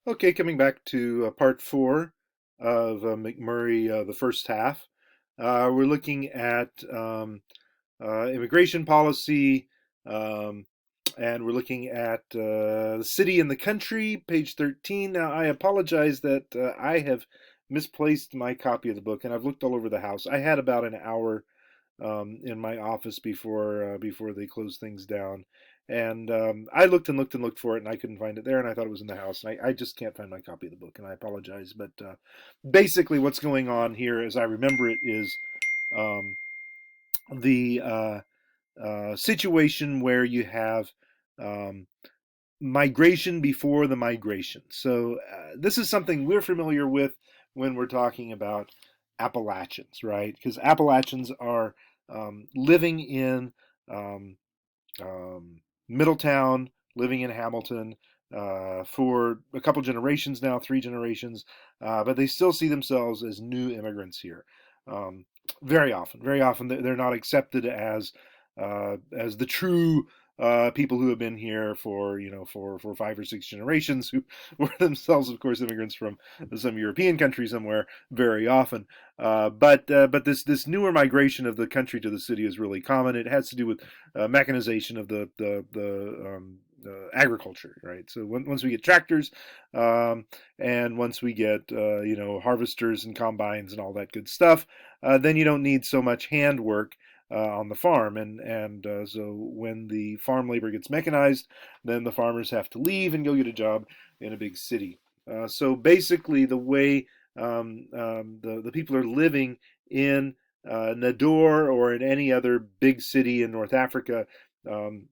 Okay, coming back to part four of McMurray, the first half. We're looking at immigration policy, um, and we're looking at the city and the country, page 13. Now, I apologize that I have misplaced my copy of the book, and I've looked all over the house. I had about an hour in my office before they closed things down. And I looked and looked and looked for it, and I couldn't find it there. And I thought it was in the house, and I just can't find my copy of the book, and I apologize. But basically, what's going on here, as I remember it, is um, the situation where you have um, migration before the migration. So this is something we're familiar with when we're talking about Appalachians, right? Because Appalachians are living in um, Middletown, living in Hamilton for a couple generations now, three generations, but they still see themselves as new immigrants here. Um, very often, they're not accepted as the true people who have been here for for 5 or 6 generations, who were themselves, of course, immigrants from some European country somewhere. Very often, but this newer migration of the country to the city is really common. It has to do with mechanization of the agriculture, right? So once we get tractors, and once we get harvesters and combines and all that good stuff, then you don't need so much handwork on the farm, and so when the farm labor gets mechanized, then the farmers have to leave and go get a job in a big city. So basically, the way the people are living in Nador or in any other big city in North Africa, um,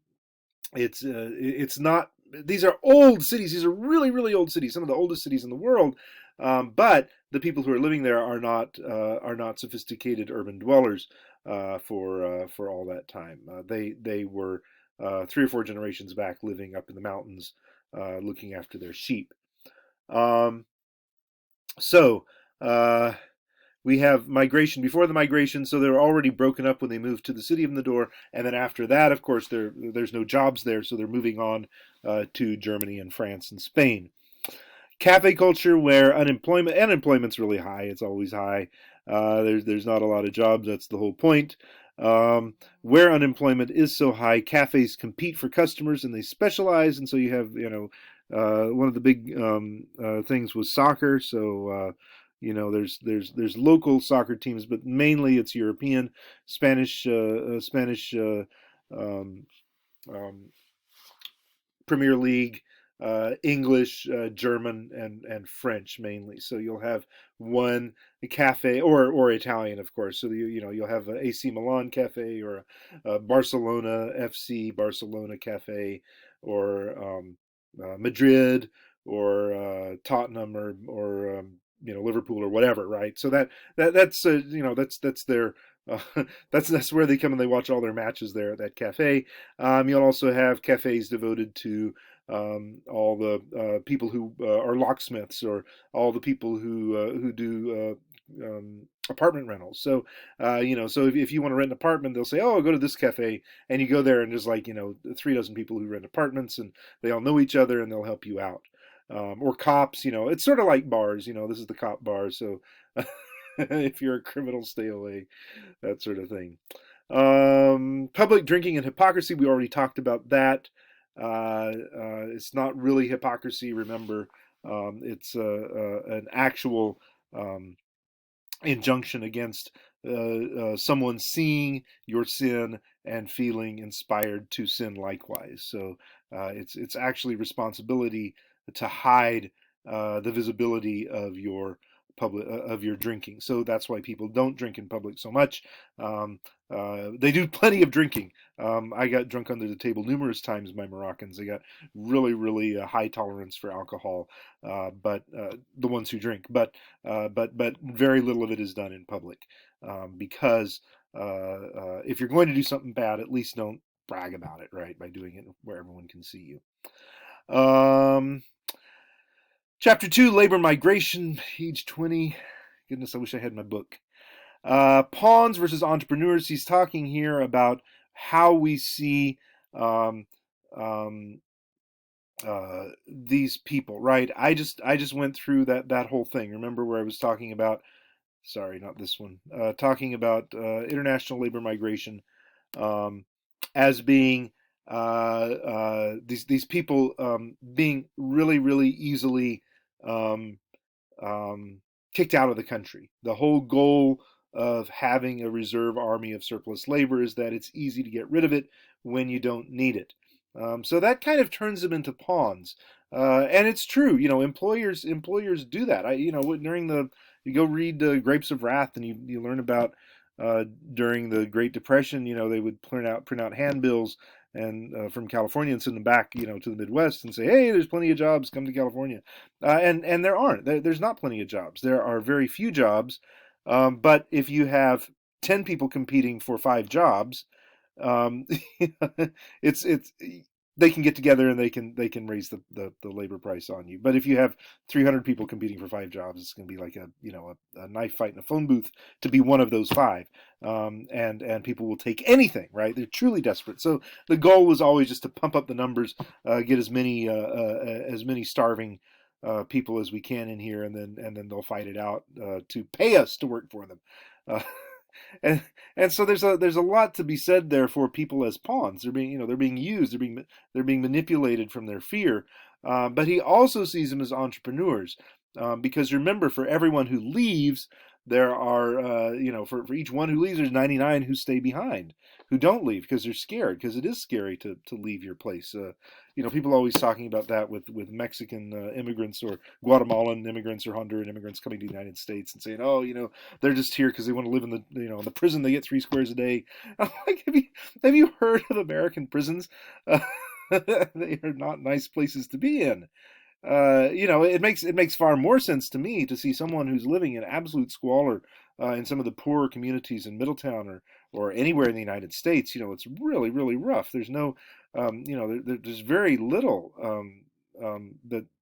it's not. These are old cities. These are really old cities. Some of the oldest cities in the world. But the people who are living there are not sophisticated urban dwellers for all that time. They were 3 or 4 generations back living up in the mountains, looking after their sheep. Um, so uh, we have migration before the migration, so they're already broken up when they moved to the city of Nador, and then after that, of course, there's no jobs there, so they're moving on to Germany and France and Spain. Cafe culture, where unemployment's really high. It's always high. There's not a lot of jobs. That's the whole point. Where unemployment is so high, cafes compete for customers and they specialize, and so you have one of the big things was soccer. So there's local soccer teams, but mainly it's European, Spanish um, um, Premier League, English, German, and French mainly. So you'll have one cafe, or Italian, of course. So you'll have a AC Milan cafe, or a Barcelona FC Barcelona cafe, or Madrid, or Tottenham, or Liverpool, or whatever, right? So that's their uh, that's where they come and they watch all their matches there at that cafe. You'll also have cafes devoted to all the people who are locksmiths, or all the people who do apartment rentals. So so if you want to rent an apartment, they'll say, "Oh, go to this cafe," and you go there, and there's 3 dozen people who rent apartments, and they all know each other, and they'll help you out. Or cops, it's sort of like bars. This is the cop bar, so if you're a criminal, stay away, that sort of thing. Public drinking and hypocrisy, we already talked about that. It's not really hypocrisy, remember. It's an actual um, injunction against someone seeing your sin and feeling inspired to sin likewise. So it's actually responsibility to hide the visibility of your public of your drinking. So that's why people don't drink in public so much. Um, they do plenty of drinking. I got drunk under the table numerous times by Moroccans. They got really high tolerance for alcohol, but the ones who drink. But very little of it is done in public, because if you're going to do something bad, at least don't brag about it, right? By doing it where everyone can see you. Chapter 2, Labor Migration, page 20. Goodness, I wish I had my book. Pawns versus entrepreneurs. He's talking here about how we see um, um, these people, right? I just went through that whole thing. Remember where I was talking about? Sorry, not this one. Talking about international labor migration um, as being these people being really easily um, um, kicked out of the country. The whole goal of having a reserve army of surplus labor is that it's easy to get rid of it when you don't need it. So that kind of turns them into pawns. And it's true, employers do that. During the you go read Grapes of Wrath, and you learn about uh, during the Great Depression. They would print out handbills and from California and send them back, to the Midwest and say, "Hey, there's plenty of jobs. Come to California." And there aren't. There's not plenty of jobs. There are very few jobs. But if you have 10 people competing for 5 jobs, um, it's they can get together and they can raise the labor price on you. But if you have 300 people competing for 5 jobs, it's going to be like a knife fight in a phone booth to be one of those 5. And people will take anything, right? They're truly desperate. So the goal was always just to pump up the numbers, get as many starving people as we can in here, and then they'll fight it out to pay us to work for them. Uh, and and so there's a lot to be said there for people as pawns. They're being used. They're being manipulated from their fear. But he also sees them as entrepreneurs, because remember, for everyone who leaves, there are for each one who leaves, there's 99 who stay behind, who don't leave because they're scared, because it is scary to leave your place. People always talking about that with Mexican immigrants, or Guatemalan immigrants, or Honduran immigrants coming to the United States and saying, "Oh, they're just here because they want to live in the prison. They get 3 squares a day." I'm like, have you heard of American prisons? Uh, they are not nice places to be in. It makes far more sense to me to see someone who's living in absolute squalor in some of the poorer communities in Middletown, or anywhere in the United States. It's really rough. There's no, there's very little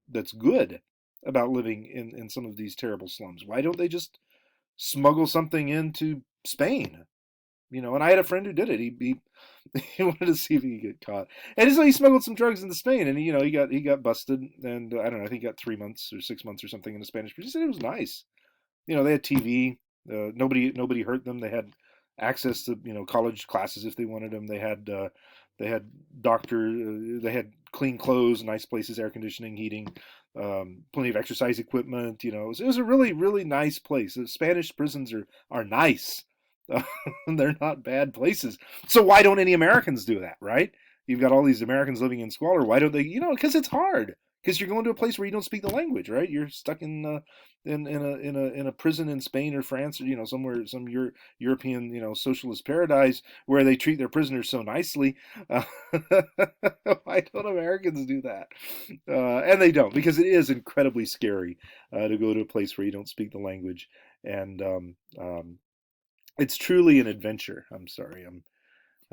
that's good about living in some of these terrible slums. Why don't they just smuggle something into Spain? And I had a friend who did it. He wanted to see if he could get caught, and so he smuggled some drugs into Spain, and he got busted, and I don't know, I think he got 3 months or 6 months or something in the Spanish. But he said it was nice. They had TV. Nobody hurt them. They had access to college classes if they wanted them. They had doctor. They had clean clothes, nice places, air conditioning, heating, plenty of exercise equipment. It was a really nice place. The Spanish prisons are nice. They're not bad places. So why don't any Americans do that, right? You've got all these Americans living in squalor. Why don't they? Because it's hard. Because you're going to a place where you don't speak the language, right? You're stuck in a prison in Spain or France, or somewhere, some European socialist paradise where they treat their prisoners so nicely. Uh, why don't Americans do that? And they don't, because it is incredibly scary to go to a place where you don't speak the language, and it's truly an adventure. I'm sorry.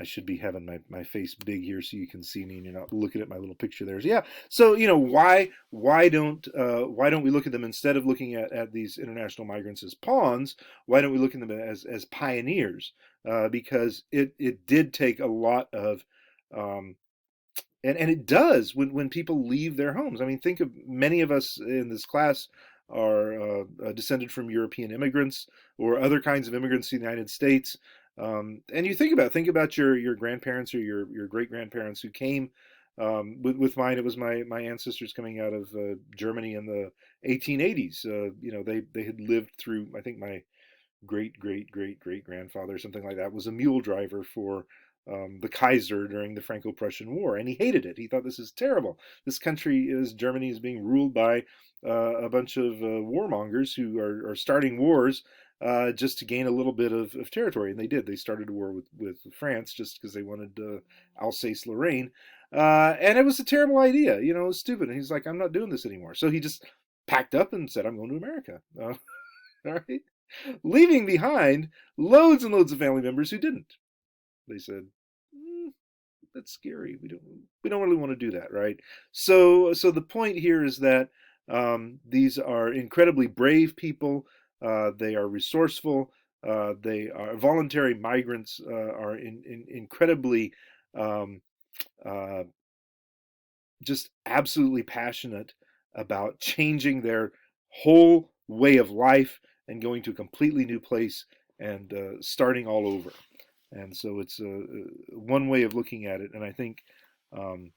I should be having my face big here so you can see me and you're not looking at my little picture there. So, yeah. So why don't we look at them, instead of looking at these international migrants as pawns? Why don't we look at them as pioneers? Because it did take a lot of um, and it does when people leave their homes. I mean, think of many of us in this class are descended from European immigrants or other kinds of immigrants to the United States. And you think about your grandparents or your great grandparents who came. With mine, it was my ancestors coming out of Germany in the 1880s. They had lived through, I think my great grandfather, something like that, was a mule driver for the Kaiser during the Franco-Prussian War, and he hated it. He thought, this is terrible. This country Germany is being ruled by a bunch of warmongers who are starting wars just to gain a little bit of territory, and they did. They started a war with France just because they wanted Alsace-Lorraine, and it was a terrible idea. It was stupid. And he's like, I'm not doing this anymore. So he just packed up and said, I'm going to America. All right, leaving behind loads and loads of family members who didn't. They said, "That's scary. We don't really want to do that, right?" So the point here is that these are incredibly brave people. They are resourceful. They are voluntary migrants. Are incredibly um, uh, just absolutely passionate about changing their whole way of life and going to a completely new place and starting all over. And so it's one way of looking at it. And I think um,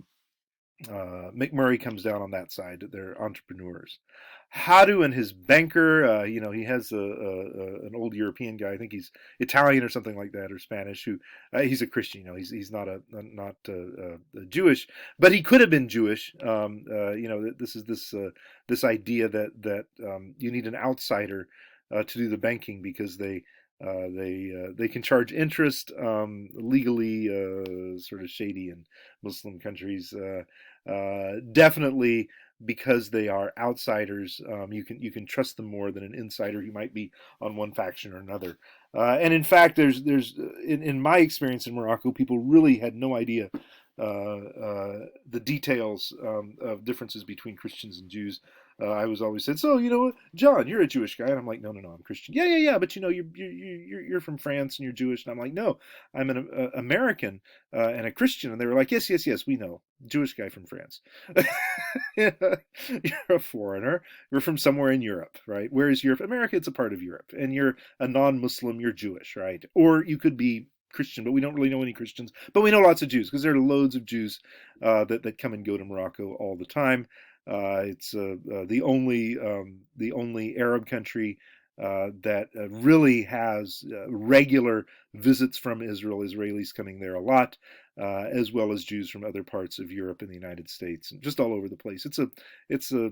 McMurray comes down on that side. They're entrepreneurs. Hadu and his banker, he has an old European guy. I think he's Italian or something like that, or Spanish. Who he's a Christian. He's not Jewish, but he could have been Jewish. This is this idea that you need an outsider to do the banking because they can charge interest legally, sort of shady in Muslim countries. Definitely because they are outsiders, you can trust them more than an insider who might be on one faction or another. And in fact, there's in my experience in Morocco, people really had no idea the details of differences between Christians and Jews. I was always said, so John, you're a Jewish guy, and I'm like, no, no, no, I'm Christian. Yeah, yeah, yeah, but you're from France and you're Jewish, and I'm like, no, I'm an American and a Christian, and they were like, yes, yes, yes, we know, Jewish guy from France. You're a foreigner. You're from somewhere in Europe, right? Where is Europe? America, it's a part of Europe, and you're a non-Muslim. You're Jewish, right? Or you could be Christian, but we don't really know any Christians. But we know lots of Jews because there are loads of Jews that come and go to Morocco all the time. It's the only Arab country that really has regular visits from Israel. Israelis coming there a lot, as well as Jews from other parts of Europe and the United States, and just all over the place. It's a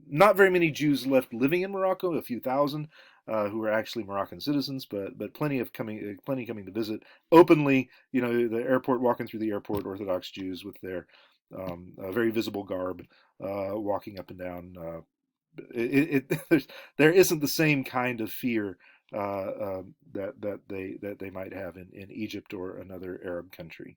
not very many Jews left living in Morocco, a few thousand. Who are actually Moroccan citizens, but plenty coming to visit openly. The airport, walking through the airport, Orthodox Jews with their very visible garb, walking up and down. There isn't the same kind of fear that they might have in Egypt or another Arab country.